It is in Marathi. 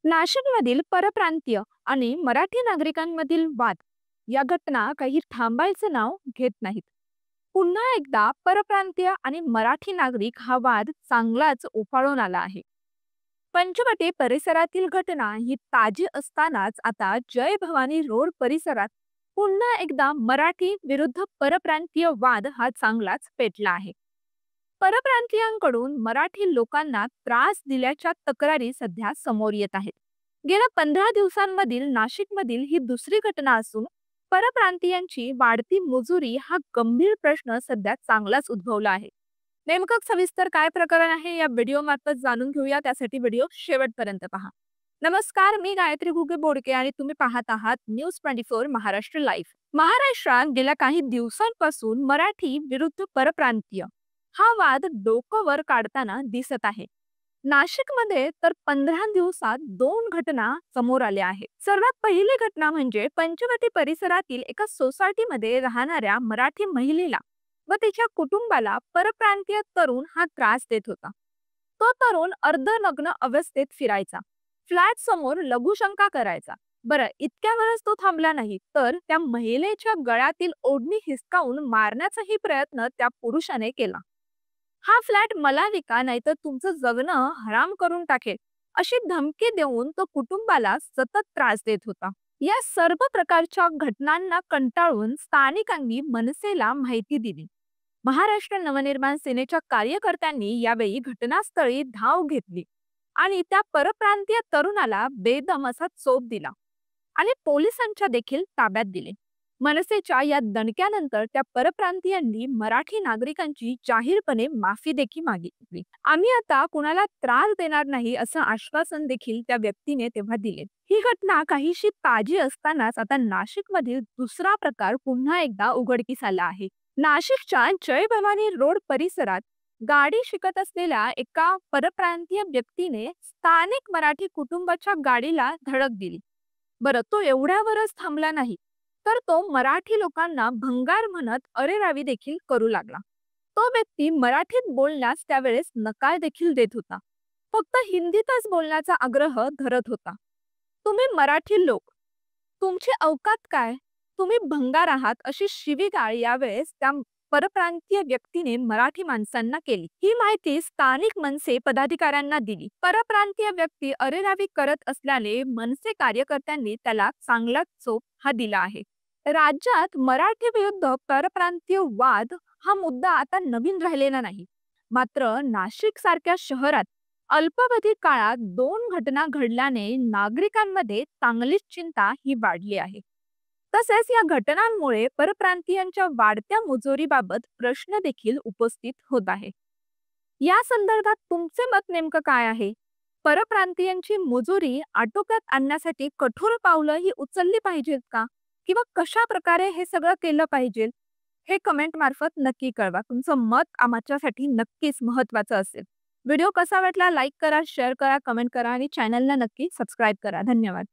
नाशिकमधील परप्रांतीय आणि मराठी नागरिकांमधील वाद या घटना काही थांबायचं नाव घेत नाहीत. पुन्हा एकदा परप्रांतीय आणि मराठी नागरिक हा वाद चांगलाच उफाळून आला आहे. पंचवटी परिसरातील घटना ही ताजी असतानाच आता जय भवानी रोड परिसरात पुन्हा एकदा मराठी विरुद्ध परप्रांतीय वाद हा चांगलाच पेटला आहे. परप्रांतीयांकडून मराठी लोकांना त्रास दिल्याच्या तक्रारी सध्या समोर येत आहेत. गेल्या 15 दिवसांमधील नाशिकमधील ही दुसरी घटना असून परप्रांतीयांची वाढती मुजुरी हा गंभीर प्रश्न सध्या चांगलाच उद्भवला आहे. नेमकं सविस्तर काय प्रकरण आहे या व्हिडिओ मार्फत जाणून घेऊया. त्यासाठी व्हिडिओ शेवटपर्यंत पहा. नमस्कार, मी गायत्री घुगे बोडके आणि तुम्ही पाहत आहात न्यूज 24 महाराष्ट्र लाईव्ह. महाराष्ट्रात गेल्या काही दिवसांपासून मराठी विरुद्ध परप्रांतीय हा वाद डोकं वर काढताना दिसत आहे. नाशिकमध्ये तर 15 दिवसात 2 घटना समोर आल्या आहेत. सर्वात पहिली घटना म्हणजे पंचवटी परिसरातील एका सोसायटीमध्ये राहणाऱ्या मराठी महिलेला व तिच्या कुटुंबाला परप्रांतीय तरुण हा त्रास देत होता. तो तरुण अर्धनग्न अवस्थेत फिरायचा, फ्लॅट समोर लघुशंका करायचा. बरं, इतक्यावरच तो थांबला नाही, तर त्या महिलेच्या गळ्यातील ओढणी हिसकावून मारण्याचाही प्रयत्न त्या पुरुषाने केला. हा फ्लॅट मला विका, नाहीतर तुमचं जगणं हराम करून टाकेल अशी धमकी देऊन तो कुटुंबाला सतत त्रास देत होता. या सर्व प्रकारच्या घटनांना कंटाळून स्थानिकांनी मनसेला माहिती दिली. महाराष्ट्र नवनिर्माण सेनेच्या कार्यकर्त्यांनी यावेळी घटनास्थळी धाव घेतली आणि त्या परप्रांतीय तरुणाला बेदम असा चोप दिला आणि पोलिसांच्या देखील ताब्यात दिले. मनसेच्या या दणक्यानंतर त्या परप्रांतीयांनी मराठी नागरिकांची जाहीरपणे माफी देखील मागितली. आम्ही आता कुणाला त्रास देणार नाही असं आश्वासन देखील त्या व्यक्तीने तेव्हा दिले. ही घटना काहीशी ताजी असतानाच आता नाशिकमधील दुसरा प्रकार पुन्हा एकदा उघडकीस आला आहे. नाशिकच्या जय भवानी रोड परिसरात गाडी शिकत असलेल्या एका परप्रांतीय व्यक्तीने स्थानिक मराठी कुटुंबाच्या गाडीला धडक दिली. बरं, तो एवढ्यावरच थांबला नाही, तर तो मराठी लोकांना भंगार म्हणत अरेरावी देखील करू लागला. तो व्यक्ती मराठीत बोलण्यास त्यावेळेस नकार देखील देत होता. फक्त हिंदीतच बोलण्याचा आग्रह धरत होता. तुम्ही मराठी लोक, तुमची अवकात काय, तुम्ही भंगार आहात अशी शिवीगाळ यावेळेस त्या परप्रांतीय व्यक्तीने मराठी माणसांना केली. ही माहिती स्थानिक मनसे पदाधिकाऱ्यांना दिली. परप्रांतीय व्यक्ती अरेरावी करत असल्याने मनसे कार्यकर्त्यांनी त्याला चांगलाच चोप हा दिला आहे. राज्यात मराठी विरुद्ध परप्रांतीय वाद हा मुद्दा आता नवीन राहिलेला नाही. मात्र नाशिक सारख्या शहरात अल्पावधी काळात 2 घटना घडल्याने नागरिकांमध्ये चांगलीच चिंता ही वाढली आहे. तसेच या घटनांमुळे परप्रांतीयांच्या वाढत्या मुजोरीबाबत प्रश्न देखील उपस्थित होत आहे. या संदर्भात तुमचे मत नेमकं काय आहे? परप्रांतीयांची मुजोरी आटोक्यात आणण्यासाठी कठोर पावलं ही उचलली पाहिजेत का? किंवा कशा प्रकारे हे सगळं केलं पाहिजे? हे कमेंट मार्फत नक्की कळवा. तुमचं मत आमच्यासाठी नक्कीच महत्त्वाचं असेल. व्हिडिओ कसा वाटला लाईक करा, शेअर करा, कमेंट करा आणि चॅनलला नक्की सबस्क्राईब करा. धन्यवाद.